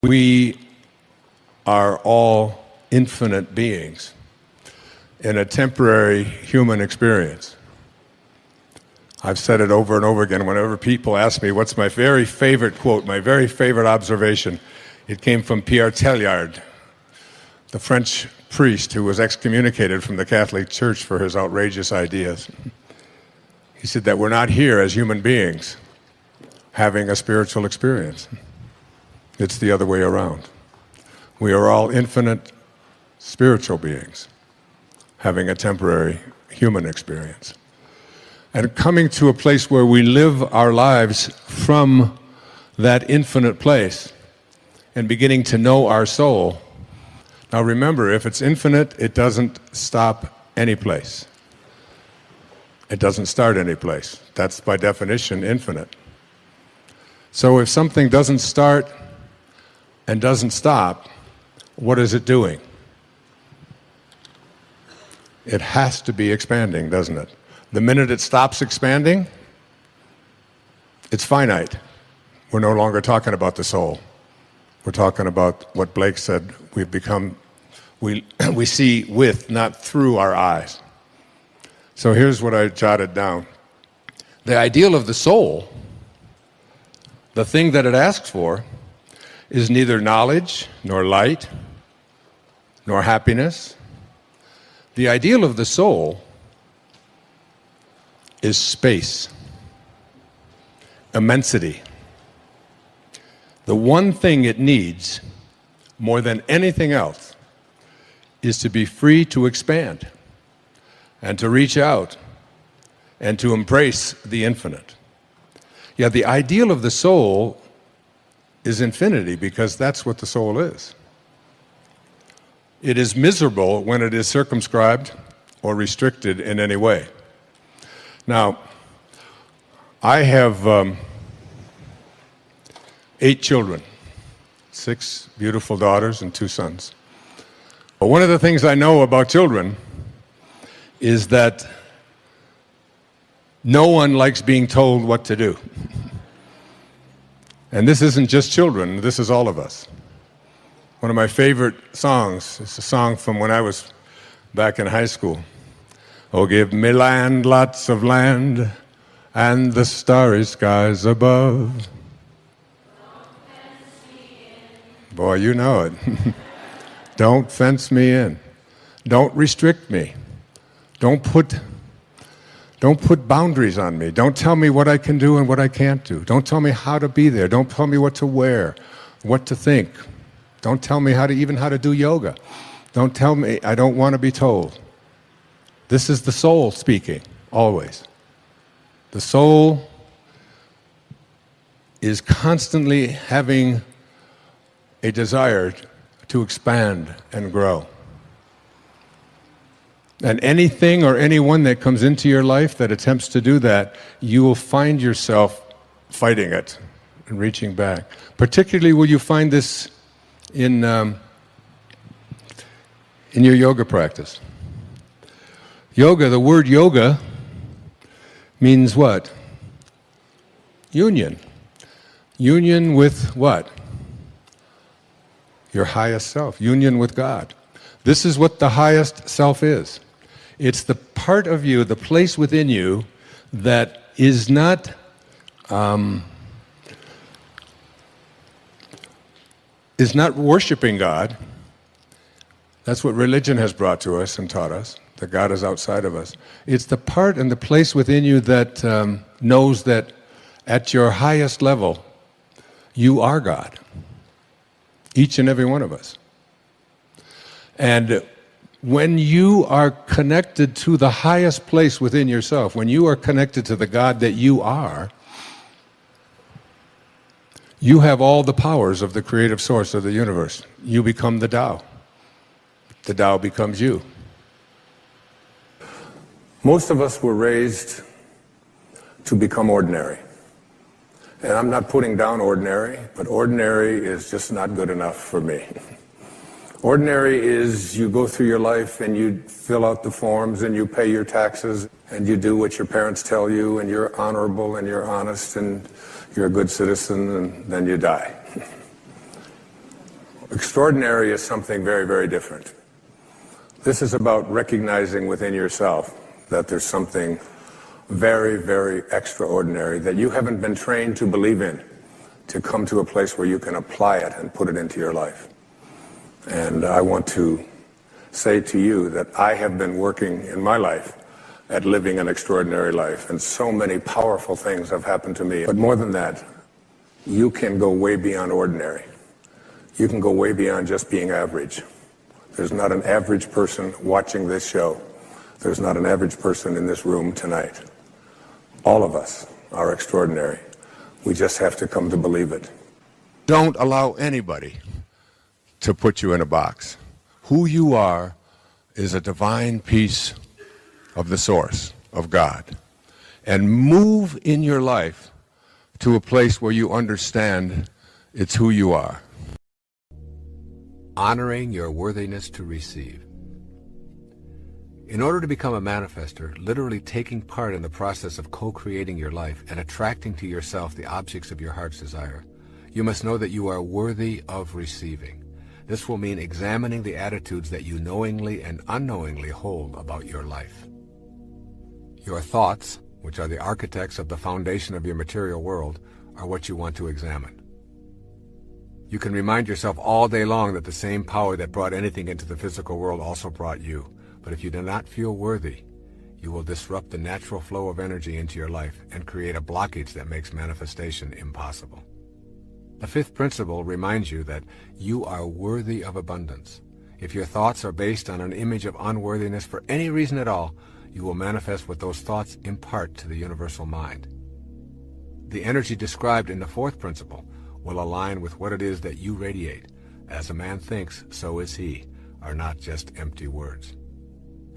We are all infinite beings in a temporary human experience. I've said it over and over again. Whenever people ask me what's my very favorite quote, my very favorite observation, it came from Pierre Teilhard, the French priest who was excommunicated from the Catholic Church for his outrageous ideas. He said that we're not here as human beings having a spiritual experience. It's the other way around. We are all infinite spiritual beings having a temporary human experience. And coming to a place where we live our lives from that infinite place and beginning to know our soul. Now remember, if it's infinite, it doesn't stop any place. It doesn't start any place. That's by definition infinite. So if something doesn't start and doesn't stop, what is it doing? It has to be expanding, doesn't it? The minute it stops expanding, it's finite. We're no longer talking about the soul. We're talking about what Blake said, we've become, we see with, not through our eyes. So here's what I jotted down. The ideal of the soul, the thing that it asks for, is neither knowledge, nor light, nor happiness. The ideal of the soul is space, immensity. The one thing it needs, more than anything else, is to be free to expand and to reach out and to embrace the infinite. Yeah, the ideal of the soul is infinity because that's what the soul is. It is miserable when it is circumscribed or restricted in any way. Now, I have 8 children, 6 beautiful daughters and 2 sons. But one of the things I know about children is that no one likes being told what to do. And this isn't just children, this is all of us. One of my favorite songs is a song from when I was back in high school. Oh, give me land, lots of land, and the starry skies above. Boy, you know it. Don't fence me in. Don't restrict me. Don't put boundaries on me. Don't tell me what I can do and what I can't do. Don't tell me how to be there. Don't tell me what to wear, what to think. Don't tell me how to do yoga. Don't tell me, I don't want to be told. This is the soul speaking, always. The soul is constantly having a desire to expand and grow. And anything or anyone that comes into your life that attempts to do that, you will find yourself fighting it and reaching back. Particularly will you find this in your yoga practice. Yoga, the word yoga means what? Union. Union with what? Your highest self. Union with God. This is what the highest self is. It's the part of you, the place within you that is not worshiping God. That's what religion has brought to us and taught us, that God is outside of us. It's the part and the place within you that knows that at your highest level, you are God. Each and every one of us. And when you are connected to the highest place within yourself, when you are connected to the God that you are, you have all the powers of the creative source of the universe. You become the Tao. The Tao becomes you. Most of us were raised to become ordinary. And I'm not putting down ordinary, but ordinary is just not good enough for me. Ordinary is you go through your life and you fill out the forms and you pay your taxes and you do what your parents tell you and you're honorable and you're honest and you're a good citizen and then you die. Extraordinary is something very, very different. This is about recognizing within yourself that there's something very, very extraordinary that you haven't been trained to believe in, to come to a place where you can apply it and put it into your life. And I want to say to you that I have been working in my life at living an extraordinary life, and so many powerful things have happened to me. But more than that, you can go way beyond ordinary. You can go way beyond just being average. There's not an average person watching this show. There's not an average person in this room tonight. All of us are extraordinary. We just have to come to believe it. Don't allow anybody to put you in a box. Who you are is a divine piece of the source, of God. And move in your life to a place where you understand it's who you are. Honoring your worthiness to receive. In order to become a manifester, literally taking part in the process of co-creating your life and attracting to yourself the objects of your heart's desire, you must know that you are worthy of receiving. This will mean examining the attitudes that you knowingly and unknowingly hold about your life. Your thoughts, which are the architects of the foundation of your material world, are what you want to examine. You can remind yourself all day long that the same power that brought anything into the physical world also brought you. But if you do not feel worthy, you will disrupt the natural flow of energy into your life and create a blockage that makes manifestation impossible. The fifth principle reminds you that you are worthy of abundance. If your thoughts are based on an image of unworthiness for any reason at all, you will manifest what those thoughts impart to the universal mind. The energy described in the fourth principle will align with what it is that you radiate. As a man thinks, so is he, are not just empty words.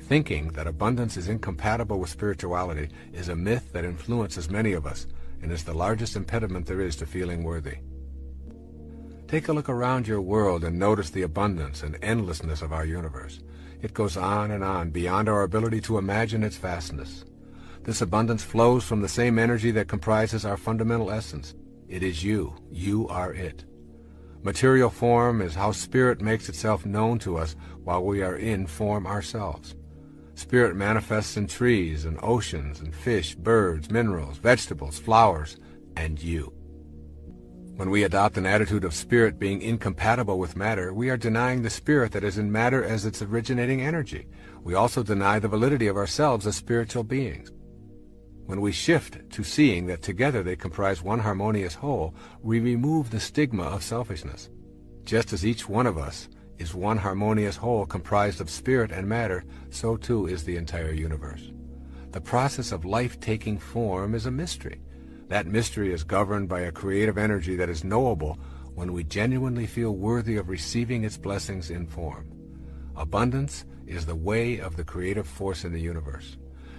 Thinking that abundance is incompatible with spirituality is a myth that influences many of us and is the largest impediment there is to feeling worthy. Take a look around your world and notice the abundance and endlessness of our universe. It goes on beyond our ability to imagine its vastness. This abundance flows from the same energy that comprises our fundamental essence. It is you. You are it. Material form is how spirit makes itself known to us while we are in form ourselves. Spirit manifests in trees and oceans and fish, birds, minerals, vegetables, flowers, and you. When we adopt an attitude of spirit being incompatible with matter, we are denying the spirit that is in matter as its originating energy. We also deny the validity of ourselves as spiritual beings. When we shift to seeing that together they comprise one harmonious whole, we remove the stigma of selfishness. Just as each one of us is one harmonious whole comprised of spirit and matter, so too is the entire universe. The process of life taking form is a mystery. That mystery is governed by a creative energy that is knowable when we genuinely feel worthy of receiving its blessings in form. Abundance is the way of the creative force in the universe.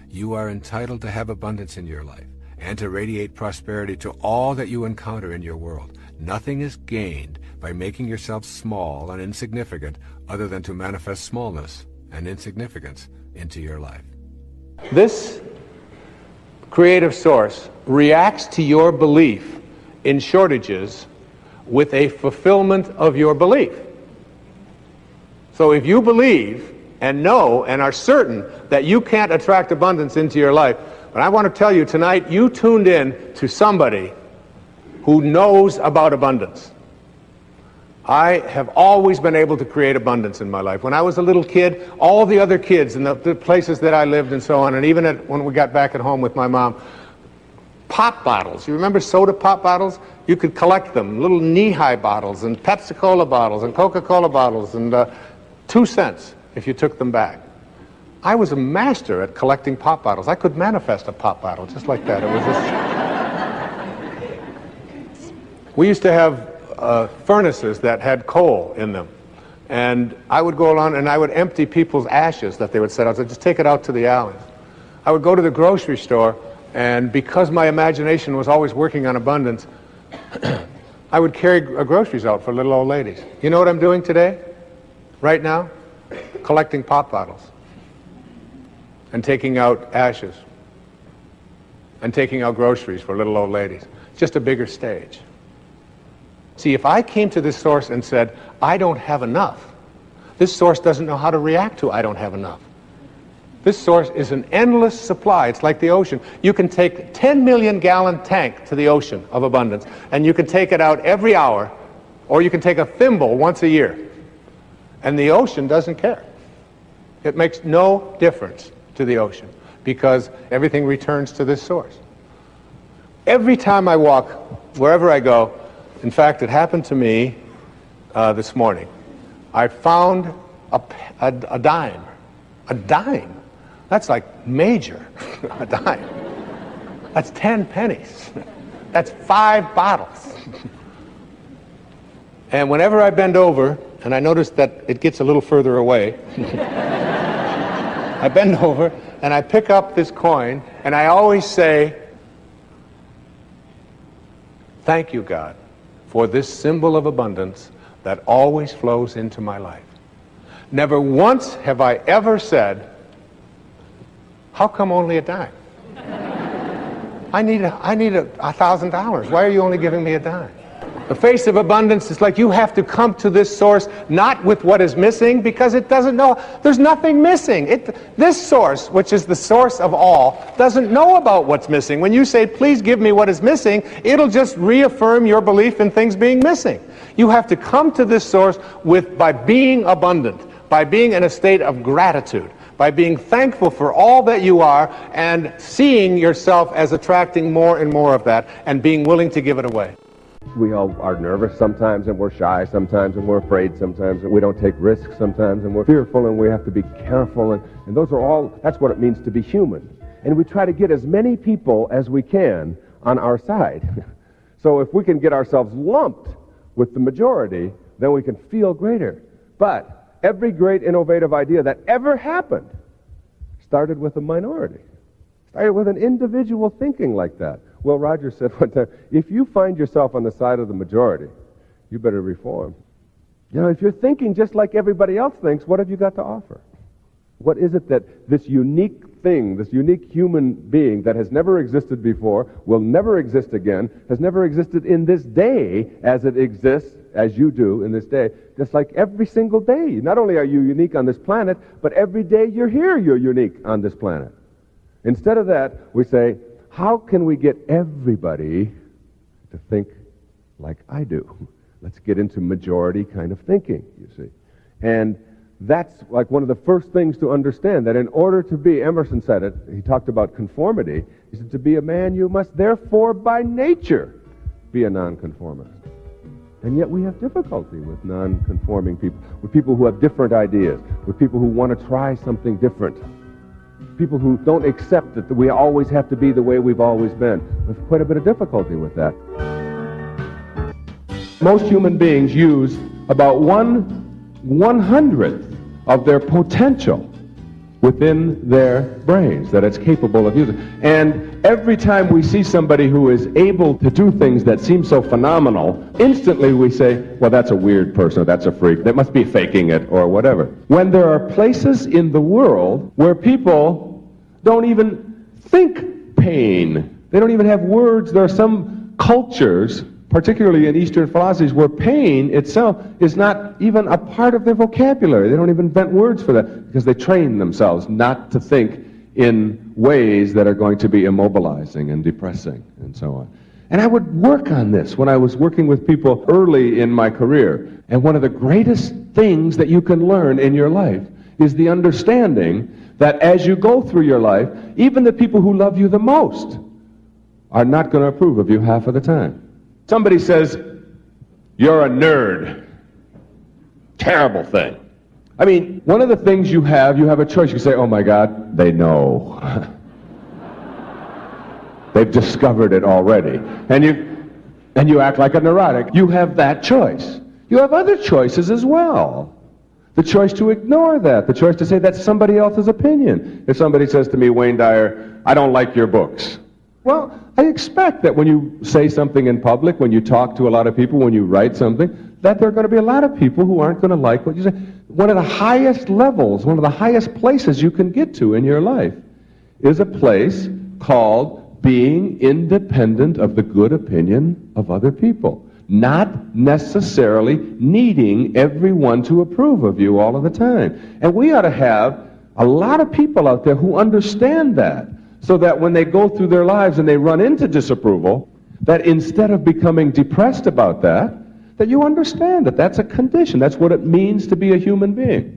You are entitled to have abundance in your life and to radiate prosperity to all that you encounter in your world. Nothing is gained by making yourself small and insignificant other than to manifest smallness and insignificance into your life. This creative source reacts to your belief in shortages with a fulfillment of your belief. So if you believe and know and are certain that you can't attract abundance into your life, but I want to tell you tonight, you tuned in to somebody who knows about abundance. I have always been able to create abundance in my life. When I was a little kid, all the other kids in the places that I lived and so on, and even when we got back at home with my mom, pop bottles. You remember soda pop bottles? You could collect them, little knee-high bottles and Pepsi-Cola bottles and Coca-Cola bottles, and 2 cents if you took them back. I was a master at collecting pop bottles. I could manifest a pop bottle just like that. It was just... We used to have furnaces that had coal in them, and I would go along and I would empty people's ashes that they would set out. So just take it out to the alleys. I would go to the grocery store, and because my imagination was always working on abundance, I would carry groceries out for little old ladies. You know what I'm doing today? Right now? Collecting pop bottles and taking out ashes and taking out groceries for little old ladies. Just a bigger stage. See, if I came to this source and said, I don't have enough, this source doesn't know how to react to I don't have enough. This source is an endless supply. It's like the ocean. You can take 10 million gallon tank to the ocean of abundance, and you can take it out every hour, or you can take a thimble once a year. And the ocean doesn't care. It makes no difference to the ocean because everything returns to this source. Every time I walk, wherever I go, in fact, it happened to me this morning. I found a dime. A dime? That's like major. A dime. That's 10 pennies. That's 5 bottles. And whenever I bend over, and I notice that it gets a little further away, I bend over and I pick up this coin, and I always say, thank you, God, for this symbol of abundance that always flows into my life. Never once have I ever said, how come only a dime? I need $1,000. Why are you only giving me a dime? The face of abundance is like you have to come to this source not with what is missing, because it doesn't know. There's nothing missing. This source, which is the source of all, doesn't know about what's missing. When you say, please give me what is missing, it'll just reaffirm your belief in things being missing. You have to come to this source by being abundant, by being in a state of gratitude, by being thankful for all that you are and seeing yourself as attracting more and more of that and being willing to give it away. We all are nervous sometimes, and we're shy sometimes, and we're afraid sometimes, and we don't take risks sometimes, and we're fearful, and we have to be careful, and those are all, that's what it means to be human. And we try to get as many people as we can on our side. So if we can get ourselves lumped with the majority, then we can feel greater. But every great innovative idea that ever happened started with a minority, started with an individual thinking like that. Will Rogers said one time, if you find yourself on the side of the majority, you better reform. You know, if you're thinking just like everybody else thinks, what have you got to offer? What is it that this unique thing, this unique human being that has never existed before, will never exist again, has never existed in this day as it exists, as you do in this day, just like every single day. Not only are you unique on this planet, but every day you're here, you're unique on this planet. Instead of that, we say, how can we get everybody to think like I do? Let's get into majority kind of thinking, you see. And that's like one of the first things to understand, that in order to be, Emerson said it, he talked about conformity, he said, to be a man you must therefore by nature be a nonconformist. And yet we have difficulty with non-conforming people, with people who have different ideas, with people who want to try something different, people who don't accept that we always have to be the way we've always been. We have quite a bit of difficulty with that. Most human beings use about 1/100th of their potential within their brains that it's capable of using. And every time we see somebody who is able to do things that seem so phenomenal, instantly we say, well, that's a weird person, or that's a freak, they must be faking it, or whatever. When there are places in the world where people don't even think pain, they don't even have words. There are some cultures, particularly in Eastern philosophies, where pain itself is not even a part of their vocabulary. They don't even invent words for that because they train themselves not to think in ways that are going to be immobilizing and depressing and so on. And I would work on this when I was working with people early in my career. And one of the greatest things that you can learn in your life is the understanding that as you go through your life, even the people who love you the most are not going to approve of you half of the time. Somebody says, you're a nerd. Terrible thing. I mean, one of the things you have a choice. You say, oh my God, they know. They've discovered it already. And you act like a neurotic. You have that choice. You have other choices as well. The choice to ignore that. The choice to say that's somebody else's opinion. If somebody says to me, Wayne Dyer, I don't like your books. Well, I expect that when you say something in public, when you talk to a lot of people, when you write something, that there are going to be a lot of people who aren't going to like what you say. One of the highest levels, one of the highest places you can get to in your life is a place called being independent of the good opinion of other people. not necessarily needing everyone to approve of you all of the time. And we ought to have a lot of people out there who understand that, so that when they go through their lives and they run into disapproval, that instead of becoming depressed about that, that you understand that that's a condition. That's what it means to be a human being.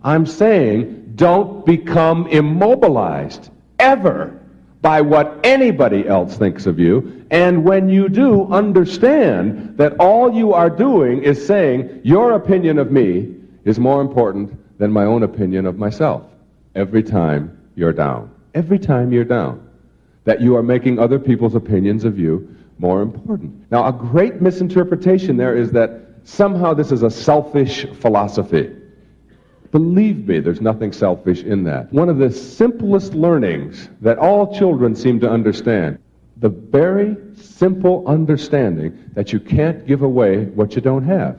I'm saying don't become immobilized ever by what anybody else thinks of you. And when you do, understand that all you are doing is saying your opinion of me is more important than my own opinion of myself. Every time you're down. Every time you're down. That you are making other people's opinions of you more important. Now, a great misinterpretation there is that somehow this is a selfish philosophy. Believe me, there's nothing selfish in that. One of the simplest learnings that all children seem to understand, the very simple understanding that you can't give away what you don't have.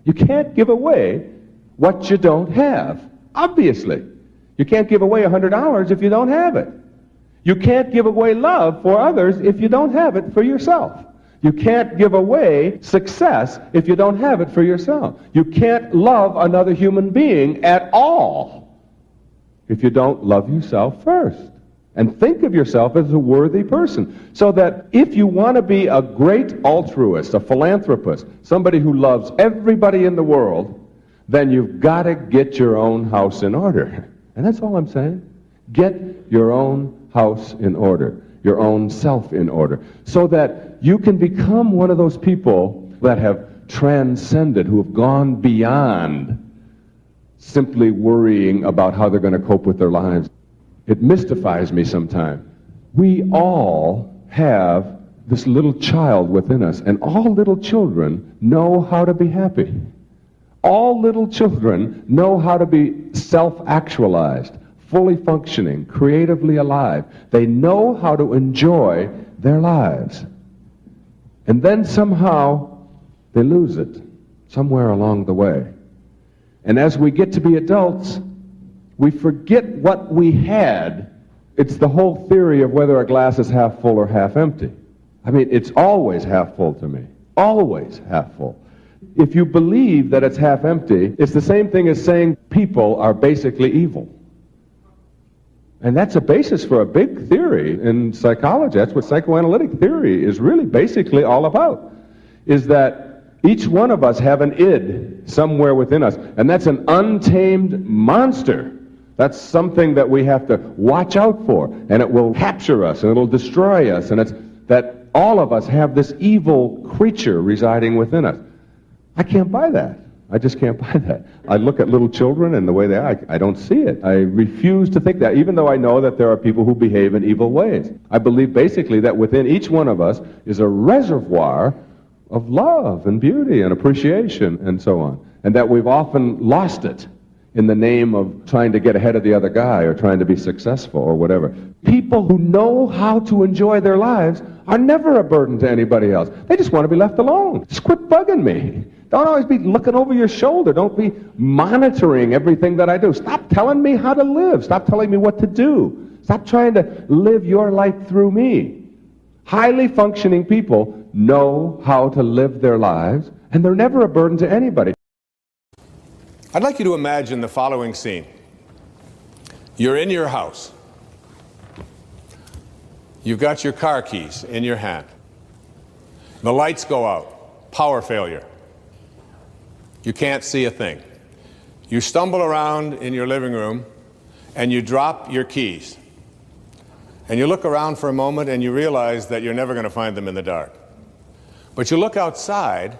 You can't give away what you don't have, obviously. You can't give away $100 if you don't have it. You can't give away love for others if you don't have it for yourself. You can't give away success if you don't have it for yourself. You can't love another human being at all if you don't love yourself first and think of yourself as a worthy person. So that if you want to be a great altruist, a philanthropist, somebody who loves everybody in the world, then you've got to get your own house in order. And that's all I'm saying. Get your own house in order, your own self in order, so that you can become one of those people that have transcended, who have gone beyond simply worrying about how they're going to cope with their lives. It mystifies me sometimes. We all have this little child within us, and all little children know how to be happy. All little children know how to be self-actualized, fully functioning, creatively alive. They know how to enjoy their lives. And then somehow they lose it somewhere along the way. And as we get to be adults, we forget what we had. It's the whole theory of whether a glass is half full or half empty. I mean, it's always half full to me. Always half full. If you believe that it's half empty, it's the same thing as saying people are basically evil. And that's a basis for a big theory in psychology. That's what psychoanalytic theory is really basically all about, is that each one of us have an id somewhere within us, and that's an untamed monster. That's something that we have to watch out for, and it will capture us, and it'll destroy us, and it's that all of us have this evil creature residing within us. I can't buy that. I just can't buy that. I look at little children and the way they are, I don't see it. I refuse to think that, even though I know that there are people who behave in evil ways. I believe basically that within each one of us is a reservoir of love and beauty and appreciation and so on, and that we've often lost it in the name of trying to get ahead of the other guy or trying to be successful or whatever. People who know how to enjoy their lives are never a burden to anybody else. They just want to be left alone. Just quit bugging me. Don't always be looking over your shoulder. Don't be monitoring everything that I do. Stop telling me how to live. Stop telling me what to do. Stop trying to live your life through me. Highly functioning people know how to live their lives, and they're never a burden to anybody. I'd like you to imagine the following scene. You're in your house. You've got your car keys in your hand. The lights go out. Power failure. You can't see a thing. You stumble around in your living room and you drop your keys. And you look around for a moment and you realize that you're never going to find them in the dark. But you look outside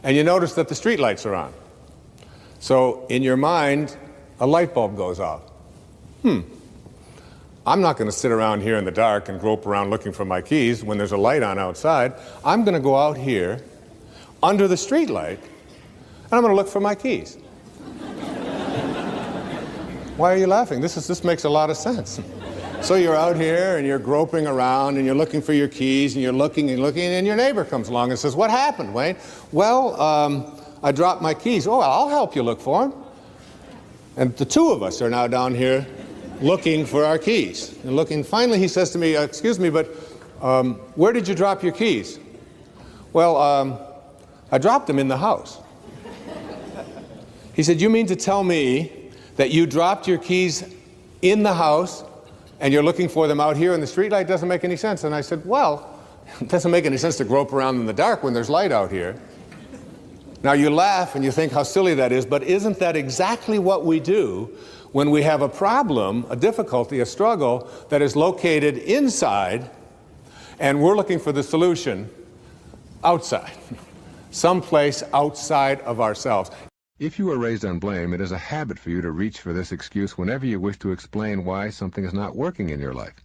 and you notice that the street lights are on. So in your mind, a light bulb goes off. I'm not going to sit around here in the dark and grope around looking for my keys when there's a light on outside. I'm going to go out here under the street light and I'm going to look for my keys. Why are you laughing? This makes a lot of sense. So you're out here and you're groping around and you're looking for your keys and you're looking and looking, and your neighbor comes along and says, "What happened, Wayne?" "Well, I dropped my keys." "Oh, well, I'll help you look for them." And the two of us are now down here looking for our keys. And looking, finally he says to me, "Excuse me, but where did you drop your keys?" "Well, I dropped them in the house. He said, you mean to tell me that you dropped your keys in the house and you're looking for them out here in the streetlight? Doesn't make any sense. And I said, well, it doesn't make any sense to grope around in the dark when there's light out here. Now you laugh and you think how silly that is, but isn't that exactly what we do when we have a problem, a difficulty, a struggle that is located inside and we're looking for the solution outside, someplace outside of ourselves? If you were raised on blame, it is a habit for you to reach for this excuse whenever you wish to explain why something is not working in your life.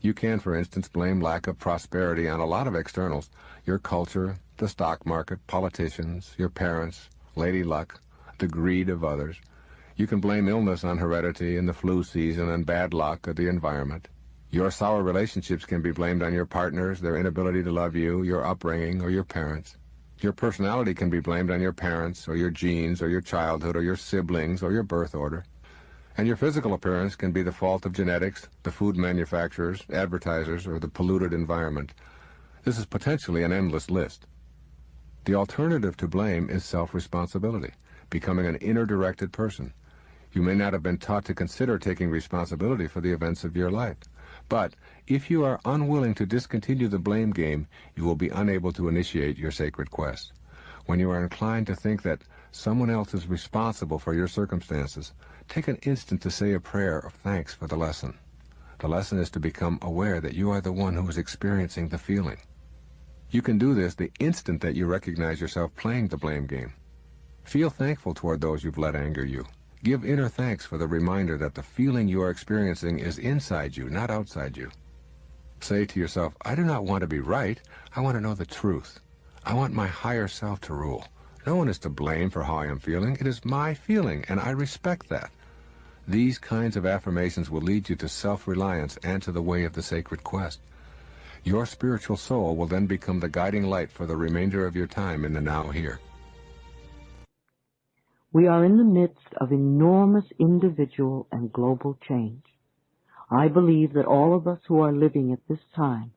You can, for instance, blame lack of prosperity on a lot of externals: your culture, the stock market, politicians, your parents, lady luck, the greed of others. You can blame illness on heredity and the flu season and bad luck or the environment. Your sour relationships can be blamed on your partners, their inability to love you, your upbringing, or your parents. Your personality can be blamed on your parents, or your genes, or your childhood, or your siblings, or your birth order. And your physical appearance can be the fault of genetics, the food manufacturers, advertisers, or the polluted environment. This is potentially an endless list. The alternative to blame is self-responsibility, becoming an inner-directed person. You may not have been taught to consider taking responsibility for the events of your life. But if you are unwilling to discontinue the blame game, you will be unable to initiate your sacred quest. When you are inclined to think that someone else is responsible for your circumstances, take an instant to say a prayer of thanks for the lesson. The lesson is to become aware that you are the one who is experiencing the feeling. You can do this the instant that you recognize yourself playing the blame game. Feel thankful toward those you've let anger you. Give inner thanks for the reminder that the feeling you are experiencing is inside you, not outside you. Say to yourself, I do not want to be right. I want to know the truth. I want my higher self to rule. No one is to blame for how I am feeling. It is my feeling, and I respect that. These kinds of affirmations will lead you to self-reliance and to the way of the sacred quest. Your spiritual soul will then become the guiding light for the remainder of your time in the now here. We are in the midst of enormous individual and global change. I believe that all of us who are living at this time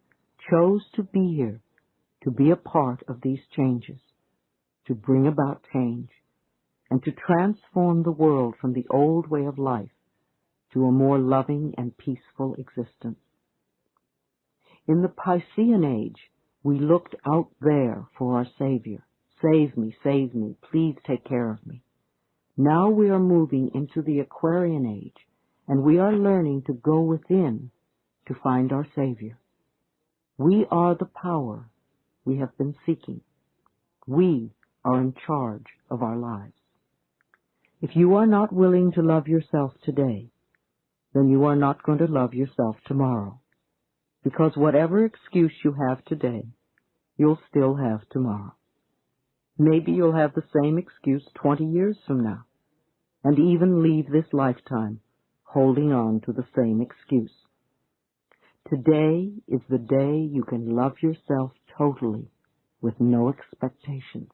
chose to be here, to be a part of these changes, to bring about change, and to transform the world from the old way of life to a more loving and peaceful existence. In the Piscean age, we looked out there for our Savior. Save me, please take care of me. Now we are moving into the Aquarian age, and we are learning to go within to find our Savior. We are the power we have been seeking. We are in charge of our lives. If you are not willing to love yourself today, then you are not going to love yourself tomorrow. Because whatever excuse you have today, you'll still have tomorrow. Maybe you'll have the same excuse 20 years from now, and even leave this lifetime holding on to the same excuse. Today is the day you can love yourself totally with no expectations.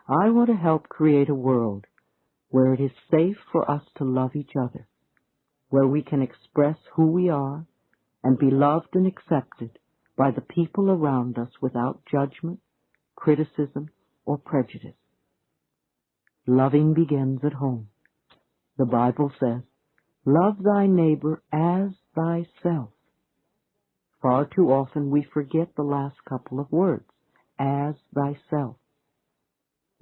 I want to help create a world where it is safe for us to love each other, where we can express who we are and be loved and accepted by the people around us without judgment, criticism, or prejudice. Loving begins at home. The Bible says, love thy neighbor as thyself. Far too often we forget the last couple of words, as thyself.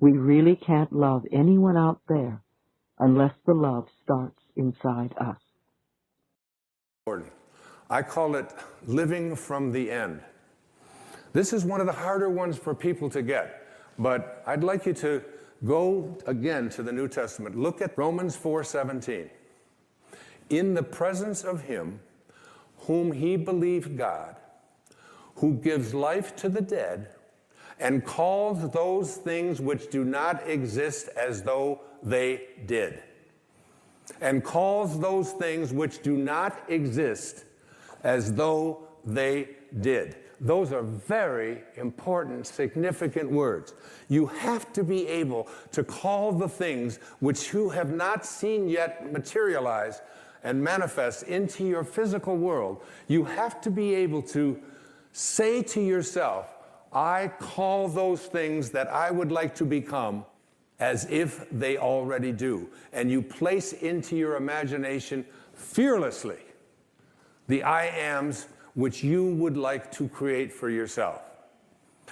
We really can't love anyone out there unless the love starts inside us. I call it living from the end. This is one of the harder ones for people to get, but I'd like you to go again to the New Testament. Look at Romans 4:17. In the presence of him whom he believed God, who gives life to the dead and calls those things which do not exist as though they did. And calls those things which do not exist as though they did. Those are very important, significant words. You have to be able to call the things which you have not seen yet materialize and manifest into your physical world. You have to be able to say to yourself, I call those things that I would like to become as if they already do. And you place into your imagination fearlessly the I ams which you would like to create for yourself.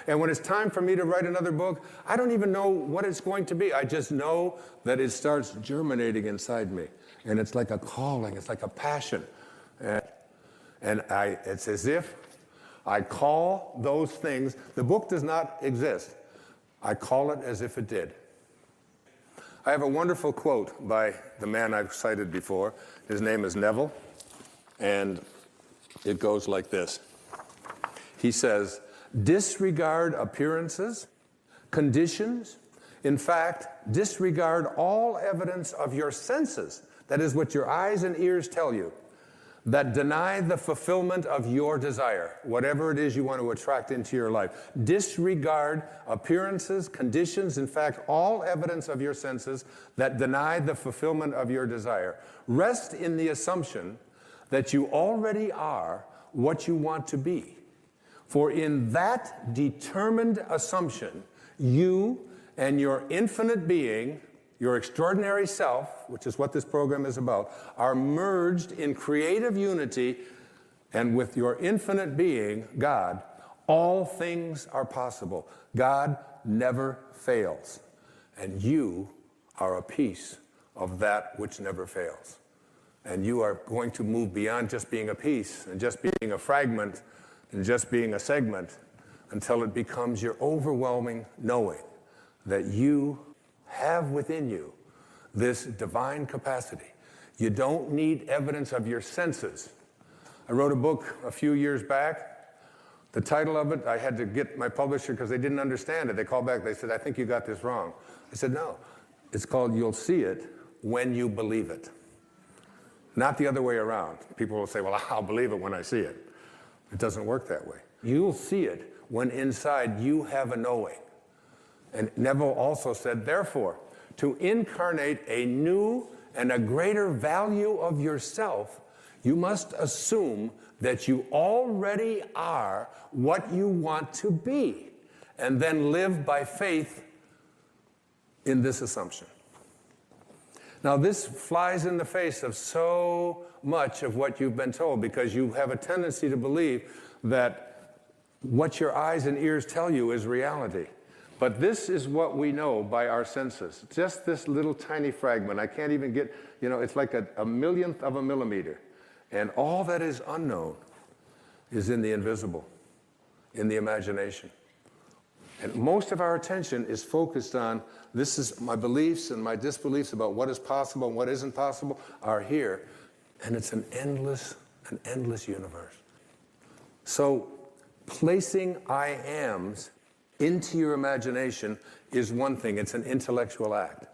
And when it's time for me to write another book, I don't even know what it's going to be. I just know that it starts germinating inside me. And it's like a calling, it's like a passion. It's as if I call those things. The book does not exist. I call it as if it did. I have a wonderful quote by the man I've cited before. His name is Neville, and it goes like this. He says, disregard appearances, conditions. In fact, disregard all evidence of your senses. That is what your eyes and ears tell you, that deny the fulfillment of your desire, whatever it is you want to attract into your life. Disregard appearances, conditions, in fact, all evidence of your senses that deny the fulfillment of your desire. Rest in the assumption that you already are what you want to be. For in that determined assumption, you and your infinite being, your extraordinary self, which is what this program is about, are merged in creative unity, and with your infinite being, God, all things are possible. God never fails, and you are a piece of that which never fails. And you are going to move beyond just being a piece and just being a fragment and just being a segment until it becomes your overwhelming knowing that you have within you this divine capacity. You don't need evidence of your senses. I wrote a book a few years back. The title of it, I had to get my publisher because they didn't understand it. They called back, they said, I think you got this wrong. I said, no, it's called You'll See It When You Believe It. Not the other way around. People will say, well, I'll believe it when I see it. It doesn't work that way. You'll see it when inside you have a knowing. And Neville also said, therefore, to incarnate a new and a greater value of yourself, you must assume that you already are what you want to be, and then live by faith in this assumption. Now, this flies in the face of so much of what you've been told, because you have a tendency to believe that what your eyes and ears tell you is reality. But this is what we know by our senses. Just this little tiny fragment. I can't even get, it's like a millionth of a millimeter. And all that is unknown is in the invisible, in the imagination. And most of our attention is focused on, this is my beliefs and my disbeliefs about what is possible and what isn't possible are here. And it's an endless universe. So placing I ams into your imagination is one thing. It's an intellectual act.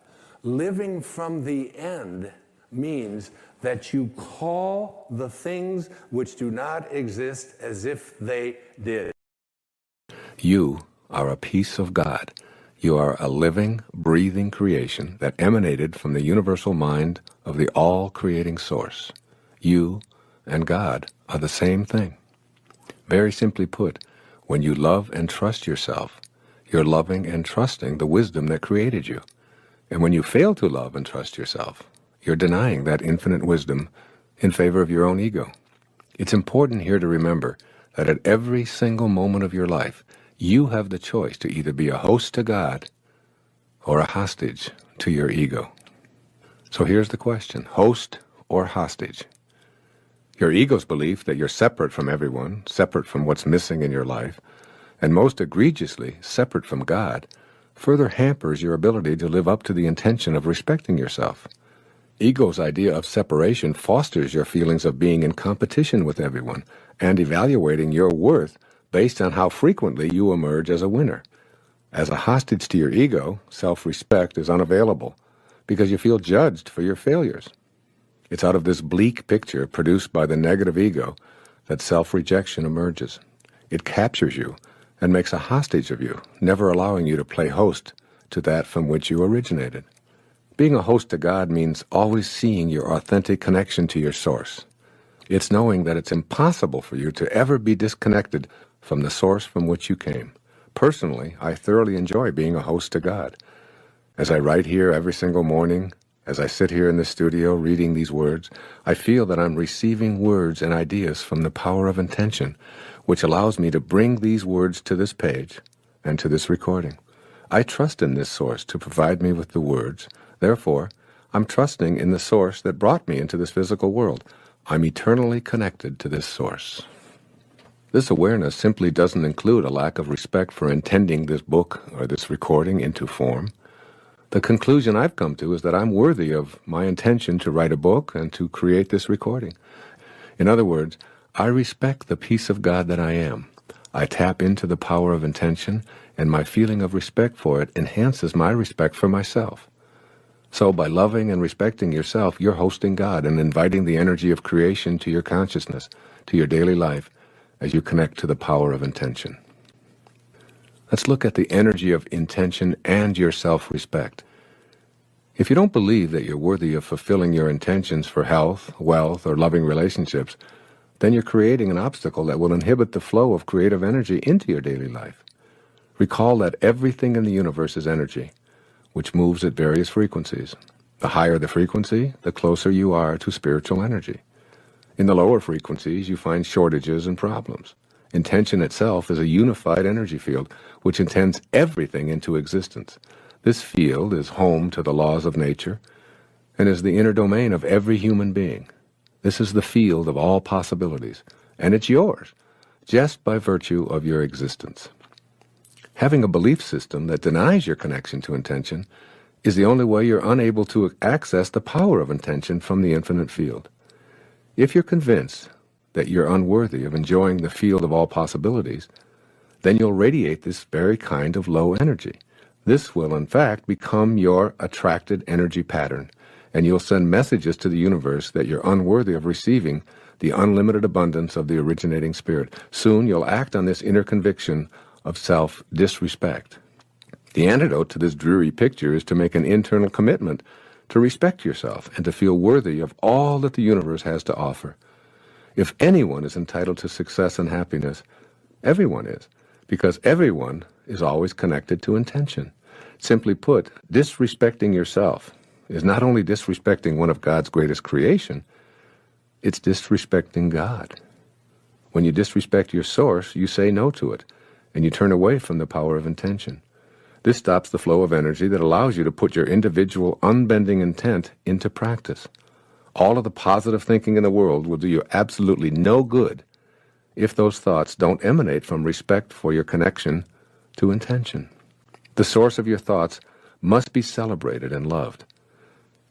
Living from the end means that you call the things which do not exist as if they did. You are a piece of God. You are a living, breathing creation that emanated from the universal mind of the all-creating source. You and God are the same thing. Very simply put, when you love and trust yourself, you're loving and trusting the wisdom that created you. And when you fail to love and trust yourself, you're denying that infinite wisdom in favor of your own ego. It's important here to remember that at every single moment of your life, you have the choice to either be a host to God or a hostage to your ego. So here's the question, host or hostage? Your ego's belief that you're separate from everyone, separate from what's missing in your life, and most egregiously, separate from God, further hampers your ability to live up to the intention of respecting yourself. Ego's idea of separation fosters your feelings of being in competition with everyone and evaluating your worth based on how frequently you emerge as a winner. As a hostage to your ego, self-respect is unavailable because you feel judged for your failures. It's out of this bleak picture produced by the negative ego that self-rejection emerges. It captures you and makes a hostage of you, never allowing you to play host to that from which you originated. Being a host to God means always seeing your authentic connection to your source. It's knowing that it's impossible for you to ever be disconnected from the source from which you came. Personally, I thoroughly enjoy being a host to God. As I write here every single morning, as I sit here in the studio reading these words, I feel that I'm receiving words and ideas from the power of intention, which allows me to bring these words to this page and to this recording. I trust in this source to provide me with the words. Therefore, I'm trusting in the source that brought me into this physical world. I'm eternally connected to this source. This awareness simply doesn't include a lack of respect for intending this book or this recording into form. The conclusion I've come to is that I'm worthy of my intention to write a book and to create this recording. In other words, I respect the peace of God that I am. I tap into the power of intention, and my feeling of respect for it enhances my respect for myself. So by loving and respecting yourself, you're hosting God and inviting the energy of creation to your consciousness, to your daily life, as you connect to the power of intention. Let's look at the energy of intention and your self-respect. If you don't believe that you're worthy of fulfilling your intentions for health, wealth, or loving relationships, then you're creating an obstacle that will inhibit the flow of creative energy into your daily life. Recall that everything in the universe is energy, which moves at various frequencies. The higher the frequency, the closer you are to spiritual energy. In the lower frequencies, you find shortages and problems. Intention itself is a unified energy field which intends everything into existence. This field is home to the laws of nature and is the inner domain of every human being. This is the field of all possibilities, and it's yours, just by virtue of your existence. Having a belief system that denies your connection to intention is the only way you're unable to access the power of intention from the infinite field. If you're convinced that you're unworthy of enjoying the field of all possibilities, then you'll radiate this very kind of low energy. This will, in fact, become your attracted energy pattern, and you'll send messages to the universe that you're unworthy of receiving the unlimited abundance of the originating spirit. Soon you'll act on this inner conviction of self-disrespect. The antidote to this dreary picture is to make an internal commitment to respect yourself and to feel worthy of all that the universe has to offer. If anyone is entitled to success and happiness, everyone is, because everyone is always connected to intention. Simply put, disrespecting yourself is not only disrespecting one of God's greatest creation, it's disrespecting God. When you disrespect your source, you say no to it, and you turn away from the power of intention. This stops the flow of energy that allows you to put your individual unbending intent into practice. All of the positive thinking in the world will do you absolutely no good if those thoughts don't emanate from respect for your connection to intention. The source of your thoughts must be celebrated and loved.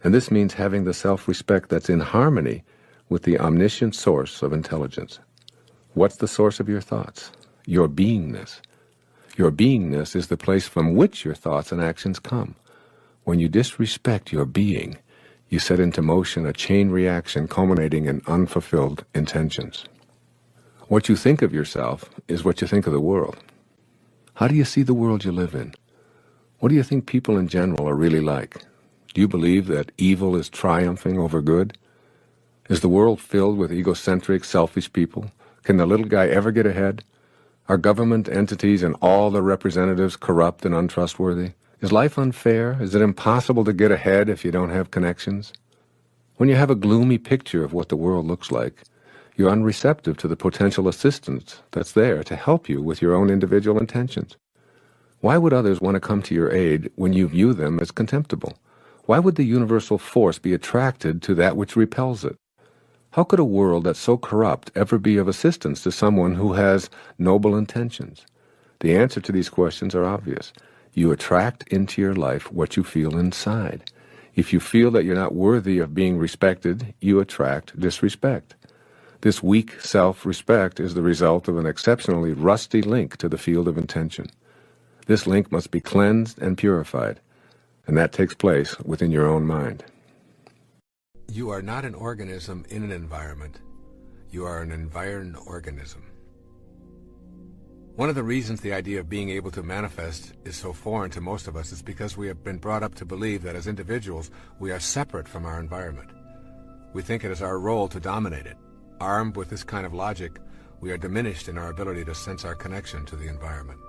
And this means having the self-respect that's in harmony with the omniscient source of intelligence. What's the source of your thoughts? Your beingness. Your beingness is the place from which your thoughts and actions come. When you disrespect your being, you set into motion a chain reaction culminating in unfulfilled intentions. What you think of yourself is what you think of the world. How do you see the world you live in? What do you think people in general are really like? Do you believe that evil is triumphing over good? Is the world filled with egocentric, selfish people? Can the little guy ever get ahead? Are government entities and all their representatives corrupt and untrustworthy? Is life unfair? Is it impossible to get ahead if you don't have connections? When you have a gloomy picture of what the world looks like, you're unreceptive to the potential assistance that's there to help you with your own individual intentions. Why would others want to come to your aid when you view them as contemptible? Why would the universal force be attracted to that which repels it? How could a world that's so corrupt ever be of assistance to someone who has noble intentions? The answer to these questions are obvious. You attract into your life what you feel inside. If you feel that you're not worthy of being respected, you attract disrespect. This weak self-respect is the result of an exceptionally rusty link to the field of intention. This link must be cleansed and purified, and that takes place within your own mind. You are not an organism in an environment. You are an environed organism. One of the reasons the idea of being able to manifest is so foreign to most of us is because we have been brought up to believe that as individuals, we are separate from our environment. We think it is our role to dominate it. Armed with this kind of logic, we are diminished in our ability to sense our connection to the environment.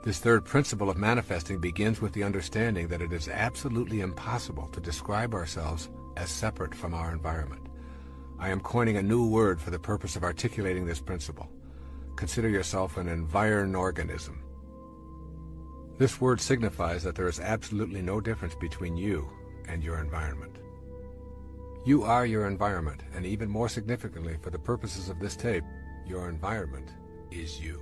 This third principle of manifesting begins with the understanding that it is absolutely impossible to describe ourselves as separate from our environment. I am coining a new word for the purpose of articulating this principle. Consider yourself an environorganism. This word signifies that there is absolutely no difference between you and your environment. You are your environment, and even more significantly for the purposes of this tape, your environment is you.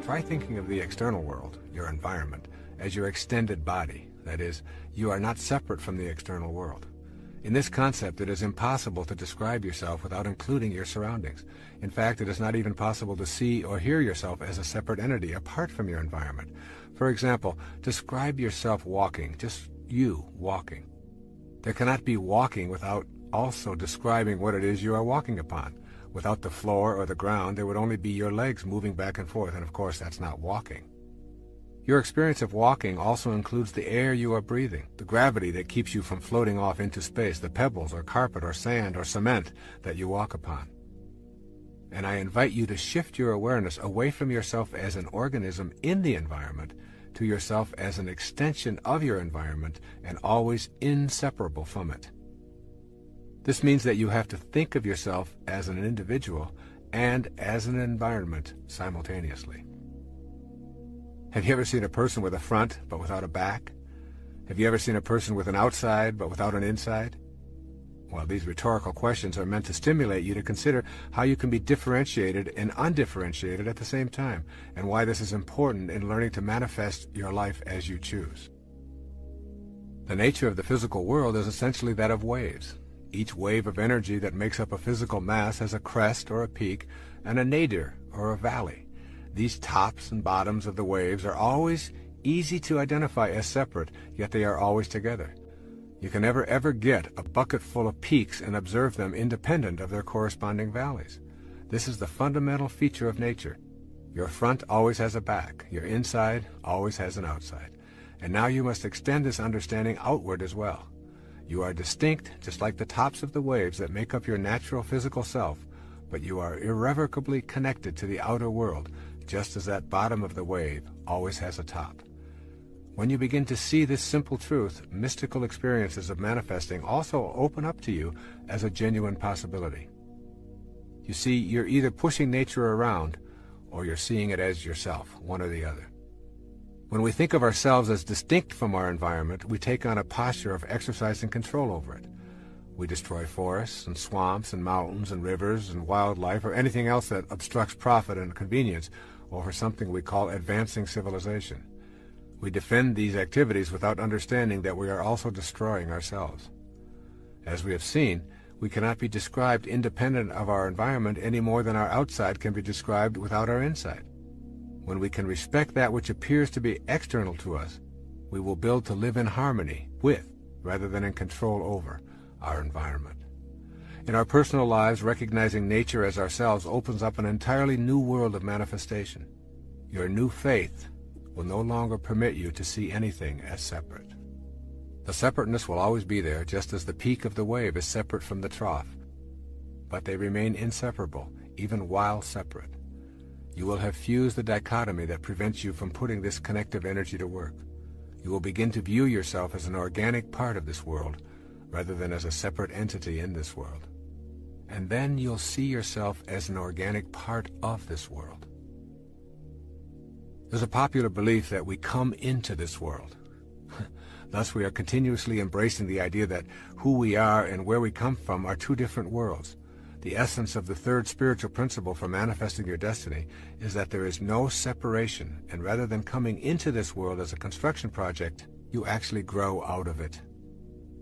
Try thinking of the external world, your environment, as your extended body. That is, you are not separate from the external world. In this concept, it is impossible to describe yourself without including your surroundings. In fact, it is not even possible to see or hear yourself as a separate entity apart from your environment. For example, describe yourself walking, just you walking. There cannot be walking without also describing what it is you are walking upon. Without the floor or the ground, there would only be your legs moving back and forth, and of course that's not walking. Your experience of walking also includes the air you are breathing, the gravity that keeps you from floating off into space, the pebbles or carpet or sand or cement that you walk upon. And I invite you to shift your awareness away from yourself as an organism in the environment to yourself as an extension of your environment and always inseparable from it. This means that you have to think of yourself as an individual and as an environment simultaneously. Have you ever seen a person with a front but without a back? Have you ever seen a person with an outside but without an inside? Well, these rhetorical questions are meant to stimulate you to consider how you can be differentiated and undifferentiated at the same time, and why this is important in learning to manifest your life as you choose. The nature of the physical world is essentially that of waves. Each wave of energy that makes up a physical mass has a crest or a peak and a nadir or a valley. These tops and bottoms of the waves are always easy to identify as separate, yet they are always together. You can never ever get a bucket full of peaks and observe them independent of their corresponding valleys. This is the fundamental feature of nature. Your front always has a back, your inside always has an outside. And now you must extend this understanding outward as well. You are distinct, just like the tops of the waves that make up your natural physical self, but you are irrevocably connected to the outer world, just as that bottom of the wave always has a top. When you begin to see this simple truth, mystical experiences of manifesting also open up to you as a genuine possibility. You see, you're either pushing nature around, or you're seeing it as yourself, one or the other. When we think of ourselves as distinct from our environment, we take on a posture of exercising control over it. We destroy forests and swamps and mountains and rivers and wildlife or anything else that obstructs profit and convenience over something we call advancing civilization. We defend these activities without understanding that we are also destroying ourselves. As we have seen, we cannot be described independent of our environment any more than our outside can be described without our inside. When we can respect that which appears to be external to us, we will build to live in harmony with, rather than in control over, our environment. In our personal lives, recognizing nature as ourselves opens up an entirely new world of manifestation. Your new faith will no longer permit you to see anything as separate. The separateness will always be there, just as the peak of the wave is separate from the trough. But they remain inseparable, even while separate. You will have fused the dichotomy that prevents you from putting this connective energy to work. You will begin to view yourself as an organic part of this world, rather than as a separate entity in this world. And then you'll see yourself as an organic part of this world. There's a popular belief that we come into this world. Thus, we are continuously embracing the idea that who we are and where we come from are two different worlds. The essence of the third spiritual principle for manifesting your destiny is that there is no separation, and rather than coming into this world as a construction project, you actually grow out of it.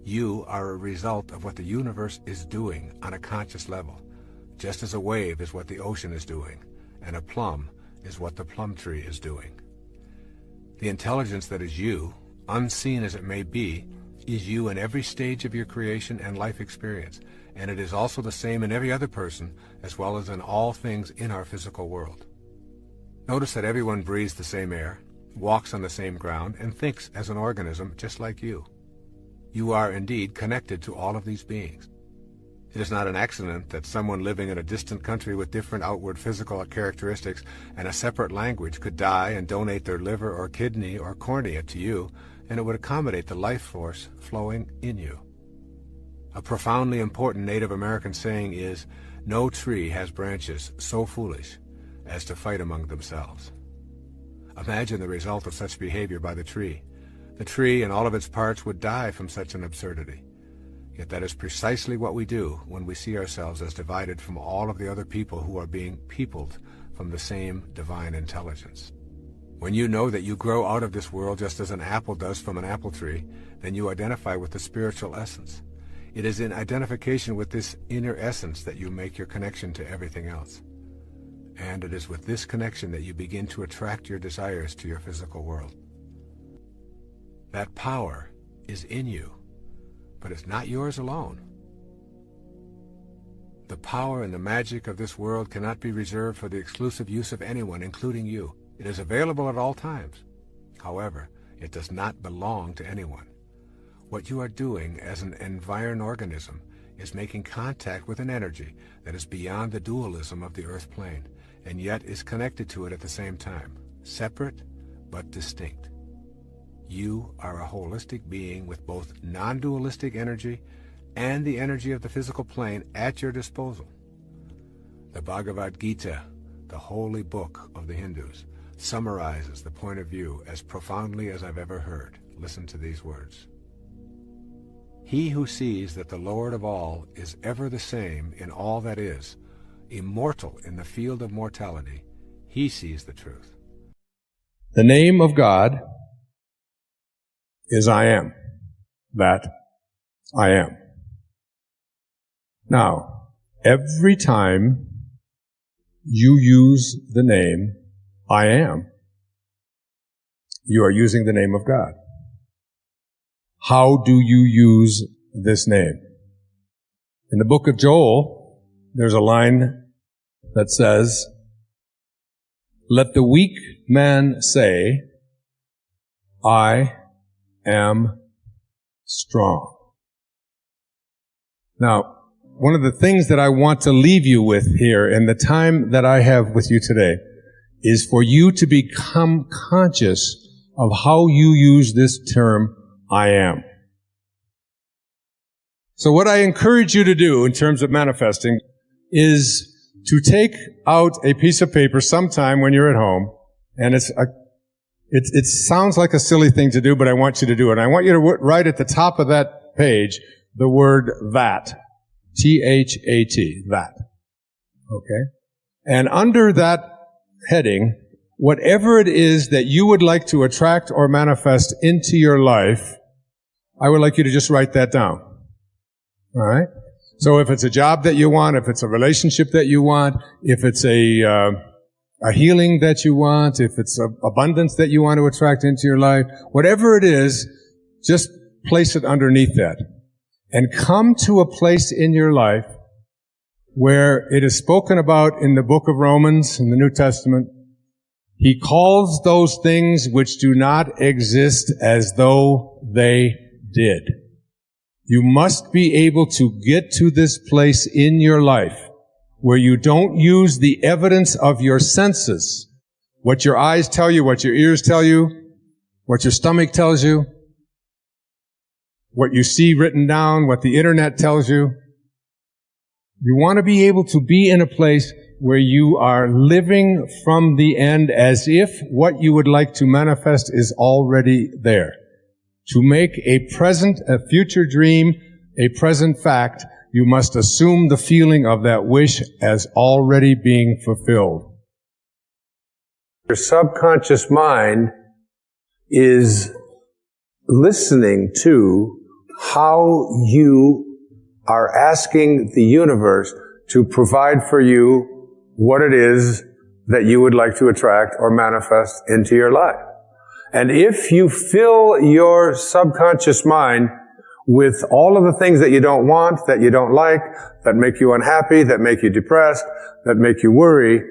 You are a result of what the universe is doing on a conscious level, just as a wave is what the ocean is doing, and a plum is what the plum tree is doing. The intelligence that is you, unseen as it may be, is you in every stage of your creation and life experience, and it is also the same in every other person, as well as in all things in our physical world. Notice that everyone breathes the same air, walks on the same ground, and thinks as an organism just like you. You are indeed connected to all of these beings. It is not an accident that someone living in a distant country with different outward physical characteristics and a separate language could die and donate their liver or kidney or cornea to you, and it would accommodate the life force flowing in you. A profoundly important Native American saying is, "No tree has branches so foolish as to fight among themselves." Imagine the result of such behavior by the tree. The tree and all of its parts would die from such an absurdity. Yet that is precisely what we do when we see ourselves as divided from all of the other people who are being peopled from the same divine intelligence. When you know that you grow out of this world just as an apple does from an apple tree, then you identify with the spiritual essence. It is in identification with this inner essence that you make your connection to everything else. And it is with this connection that you begin to attract your desires to your physical world. That power is in you, but it's not yours alone. The power and the magic of this world cannot be reserved for the exclusive use of anyone, including you. It is available at all times. However, it does not belong to anyone. What you are doing as an environed organism is making contact with an energy that is beyond the dualism of the earth plane, and yet is connected to it at the same time, separate but distinct. You are a holistic being with both non-dualistic energy and the energy of the physical plane at your disposal. The Bhagavad Gita, the holy book of the Hindus, summarizes the point of view as profoundly as I've ever heard. Listen to these words. He who sees that the Lord of all is ever the same in all that is, immortal in the field of mortality, he sees the truth. The name of God is I am, that I am. Now, every time you use the name I am, you are using the name of God. How do you use this name? In the book of Joel, there's a line that says, "Let the weak man say, I am strong." Now, one of the things that I want to leave you with here in the time that I have with you today is for you to become conscious of how you use this term, I am. So what I encourage you to do in terms of manifesting is to take out a piece of paper sometime when you're at home, and it sounds like a silly thing to do, but I want you to do it. I want you to write at the top of that page the word that. T-H-A-T, that. Okay? And under that heading, whatever it is that you would like to attract or manifest into your life, I would like you to just write that down. All right? So if it's a job that you want, if it's a relationship that you want, if it's a healing that you want, if it's abundance that you want to attract into your life, whatever it is, just place it underneath that. And come to a place in your life where it is spoken about in the book of Romans, in the New Testament. He calls those things which do not exist as though they did. You must be able to get to this place in your life where you don't use the evidence of your senses, what your eyes tell you, what your ears tell you, what your stomach tells you, what you see written down, what the internet tells you. You want to be able to be in a place where you are living from the end as if what you would like to manifest is already there. To make a future dream, a present fact, you must assume the feeling of that wish as already being fulfilled. Your subconscious mind is listening to how you are asking the universe to provide for you what it is that you would like to attract or manifest into your life. And if you fill your subconscious mind with all of the things that you don't want, that you don't like, that make you unhappy, that make you depressed, that make you worry,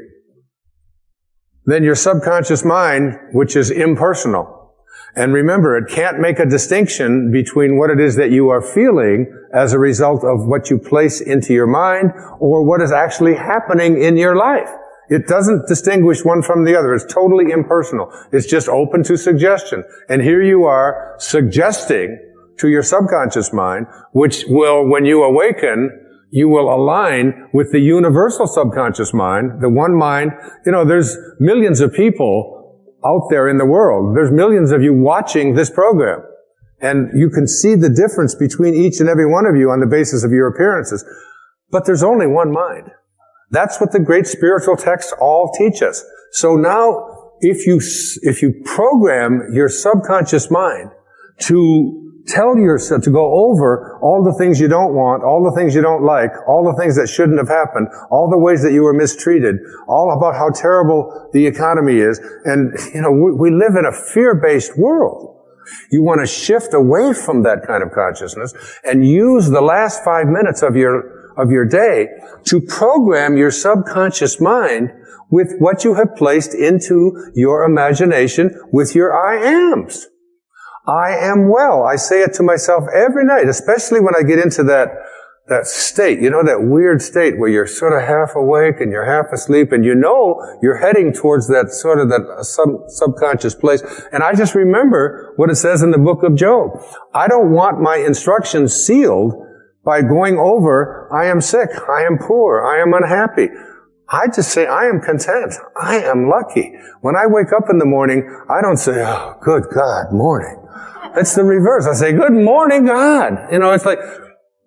then your subconscious mind, which is impersonal, And remember, it can't make a distinction between what it is that you are feeling as a result of what you place into your mind or what is actually happening in your life. It doesn't distinguish one from the other. It's totally impersonal. It's just open to suggestion. And here you are suggesting to your subconscious mind, which will, when you awaken, you will align with the universal subconscious mind, the one mind. You know, there's millions of people out there in the world. There's millions of you watching this program. And you can see the difference between each and every one of you on the basis of your appearances. But there's only one mind. That's what the great spiritual texts all teach us. So now, if you program your subconscious mind to tell yourself, to go over all the things you don't want, all the things you don't like, all the things that shouldn't have happened, all the ways that you were mistreated, all about how terrible the economy is. And, you know, we live in a fear-based world. You want to shift away from that kind of consciousness and use the last 5 minutes of your day to program your subconscious mind with what you have placed into your imagination with your I ams. I am well. I say it to myself every night, especially when I get into that state, you know, that weird state where you're sort of half awake and you're half asleep and you know you're heading towards that sort of that subconscious place. And I just remember what it says in the book of Job. I don't want my instructions sealed by going over, I am sick, I am poor, I am unhappy. I just say, I am content. I am lucky. When I wake up in the morning, I don't say, oh, good God, morning. It's the reverse. I say, good morning, God. You know, it's like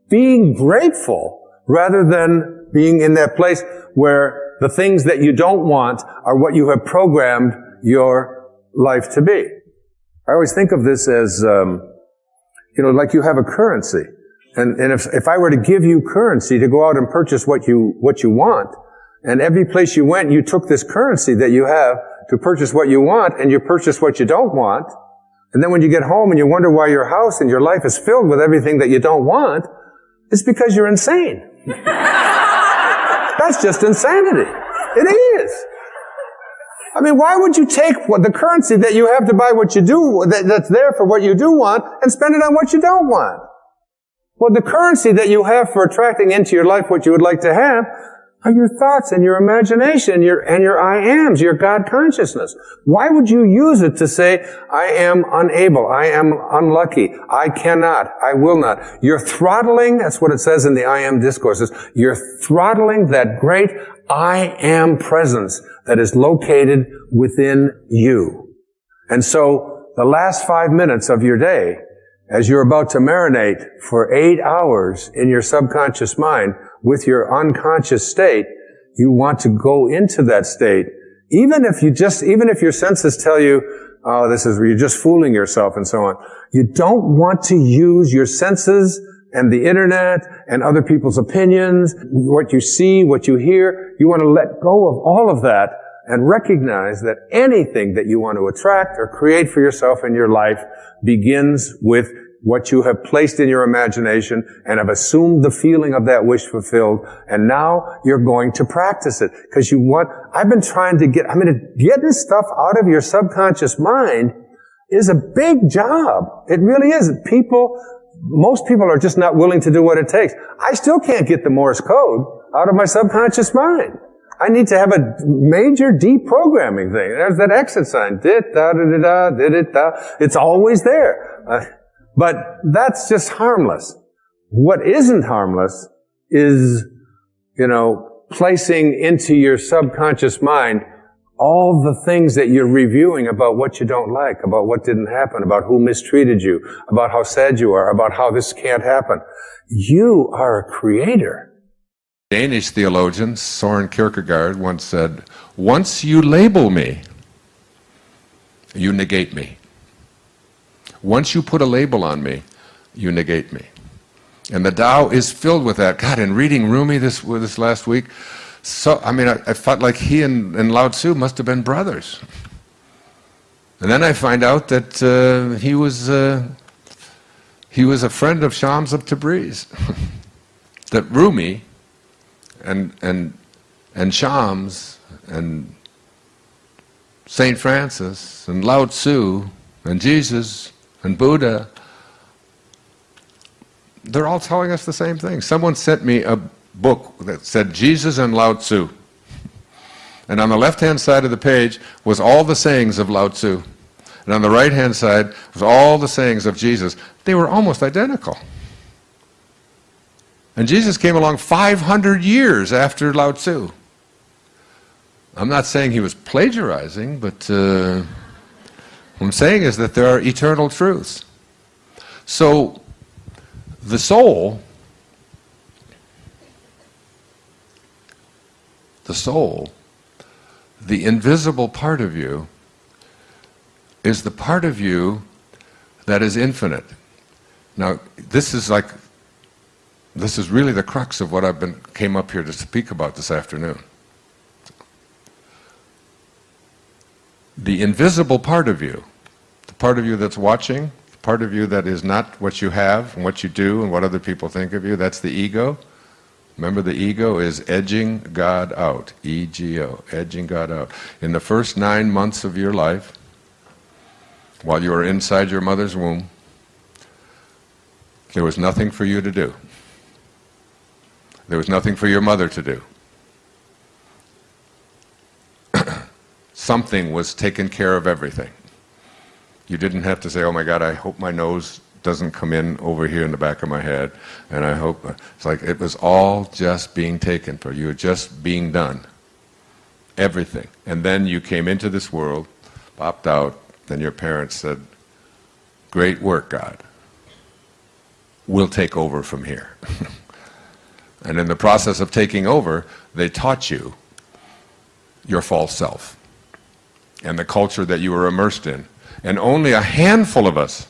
being grateful rather than being in that place where the things that you don't want are what you have programmed your life to be. I always think of this as, you know, like you have a currency. And if I were to give you currency to go out and purchase what you want, and every place you went, you took this currency that you have to purchase what you want, and you purchase what you don't want, and then when you get home and you wonder why your house and your life is filled with everything that you don't want, it's because you're insane. That's just insanity. It is. I mean, why would you take the currency that you have to buy what you do, that's there for what you do want, and spend it on what you don't want? Well, the currency that you have for attracting into your life what you would like to have are your thoughts and your imagination and your I ams, your God consciousness. Why would you use it to say, I am unable, I am unlucky, I cannot, I will not? You're throttling, that's what it says in the I am discourses, you're throttling that great I am presence that is located within you. And so, the last 5 minutes of your day, as you're about to marinate for 8 hours in your subconscious mind with your unconscious state, you want to go into that state. Even if your senses tell you, oh, this is where you're just fooling yourself and so on. You don't want to use your senses and the internet and other people's opinions, what you see, what you hear. You want to let go of all of that and recognize that anything that you want to attract or create for yourself in your life begins with what you have placed in your imagination and have assumed the feeling of that wish fulfilled. And now you're going to practice it. Because getting stuff out of your subconscious mind is a big job. It really is. Most people are just not willing to do what it takes. I still can't get the Morse code out of my subconscious mind. I need to have a major deprogramming thing. There's that exit sign. It's always there. But that's just harmless. What isn't harmless is, placing into your subconscious mind all the things that you're reviewing about what you don't like, about what didn't happen, about who mistreated you, about how sad you are, about how this can't happen. You are a creator. Danish theologian Søren Kierkegaard once said, once you label me, you negate me. Once you put a label on me, you negate me. And the Tao is filled with that. God, in reading Rumi this last week, I felt like he and Lao Tzu must have been brothers. And then I find out that he was a friend of Shams of Tabriz. That Rumi and Shams and St. Francis and Lao Tzu and Jesus and Buddha, they're all telling us the same thing. Someone sent me a book that said Jesus and Lao Tzu. And on the left-hand side of the page was all the sayings of Lao Tzu. And on the right-hand side was all the sayings of Jesus. They were almost identical. And Jesus came along 500 years after Lao Tzu. I'm not saying he was plagiarizing, but what I'm saying is that there are eternal truths. So the soul, the invisible part of you, is the part of you that is infinite. Now, this is really the crux of what came up here to speak about this afternoon. The invisible part of you, the part of you that's watching, the part of you that is not what you have and what you do and what other people think of you, that's the ego. Remember, the ego is edging God out, E-G-O, edging God out. In the first 9 months of your life, while you were inside your mother's womb, there was nothing for you to do. There was nothing for your mother to do. Something was taking care of everything. You didn't have to say, oh my God, I hope my nose doesn't come in over here in the back of my head, and I hope, it's like it was all just being taken for you, just being done. Everything. And then you came into this world, popped out, then your parents said, great work, God. We'll take over from here. And in the process of taking over, they taught you your false self and the culture that you were immersed in. And only a handful of us,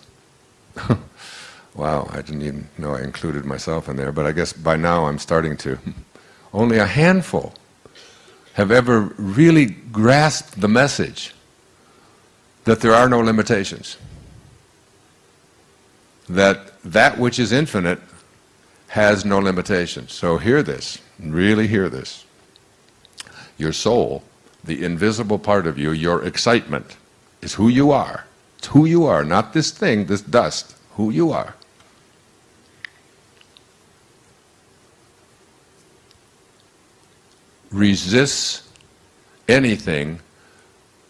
wow, I didn't even know I included myself in there, but I guess by now I'm starting to. Only a handful have ever really grasped the message that there are no limitations. That which is infinite has no limitations. So hear this, really hear this. Your soul, the invisible part of you, your excitement, is who you are. It's who you are, not this thing, this dust, who you are. Resists anything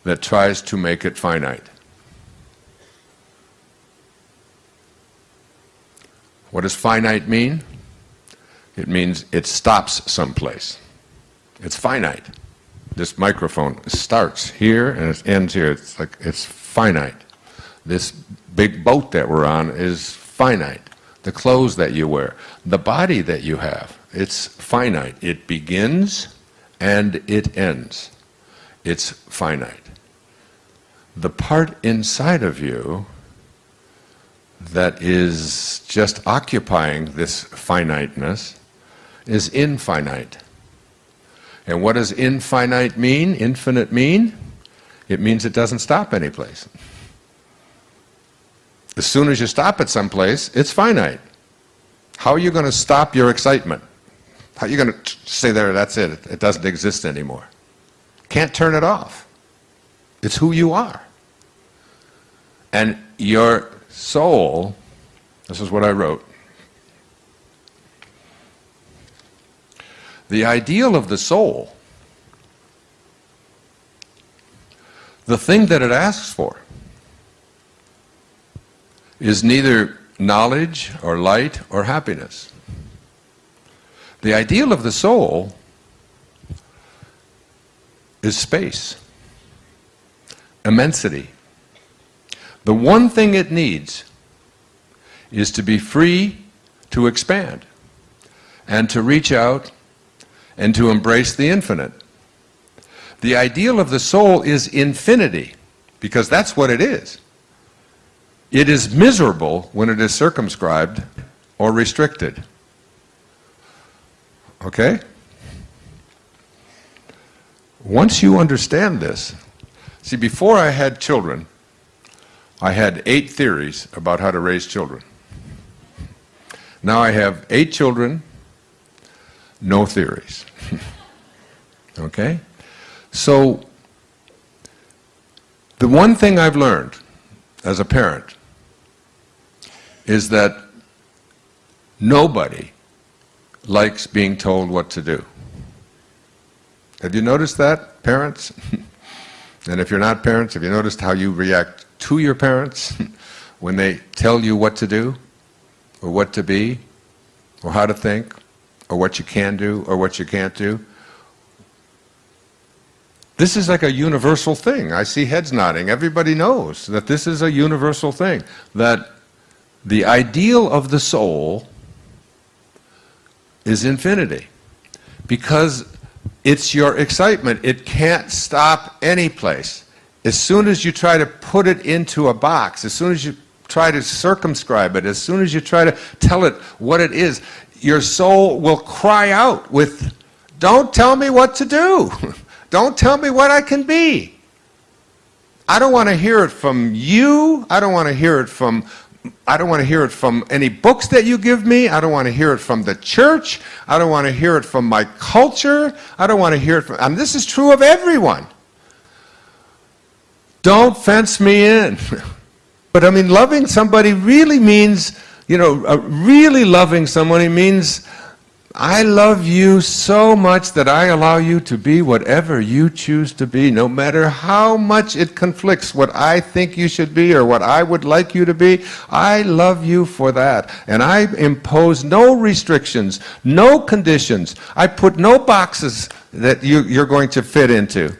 that tries to make it finite. What does finite mean? It means it stops someplace. It's finite. This microphone starts here and it ends here. It's like it's finite. This big boat that we're on is finite. The clothes that you wear, the body that you have, it's finite. It begins and it ends. It's finite. The part inside of you that is just occupying this finiteness is infinite. And what does infinite mean, infinite mean? It means it doesn't stop any place. As soon as you stop at some place, it's finite. How are you going to stop your excitement? How are you going to say there, that's it, it doesn't exist anymore? Can't turn it off. It's who you are. And your soul, this is what I wrote. The ideal of the soul, the thing that it asks for, is neither knowledge or light or happiness. The ideal of the soul is space, immensity. The one thing it needs is to be free to expand and to reach out and to embrace the infinite. The ideal of the soul is infinity, because that's what it is. It is miserable when it is circumscribed or restricted. Okay? Once you understand this, see, before I had children, I had 8 theories about how to raise children. Now I have 8 children, no theories. Okay? So, the one thing I've learned, as a parent is that nobody likes being told what to do. Have you noticed that, parents? And if you're not parents, have you noticed how you react to your parents when they tell you what to do, or what to be, or how to think, or what you can do, or what you can't do? This is like a universal thing. I see heads nodding. Everybody knows that this is a universal thing, that the ideal of the soul is infinity, because it's your excitement. It can't stop any place. As soon as you try to put it into a box, as soon as you try to circumscribe it, as soon as you try to tell it what it is, your soul will cry out with, "Don't tell me what to do. Don't tell me what I can be. I don't want to hear it from you. I don't want to hear it from any books that you give me. I don't want to hear it from the church. I don't want to hear it from my culture. I don't want to hear it from," and this is true of everyone. Don't fence me in. But I mean, loving somebody really means, really loving somebody means, I love you so much that I allow you to be whatever you choose to be, no matter how much it conflicts what I think you should be or what I would like you to be. I love you for that. And I impose no restrictions, no conditions. I put no boxes that you're going to fit into.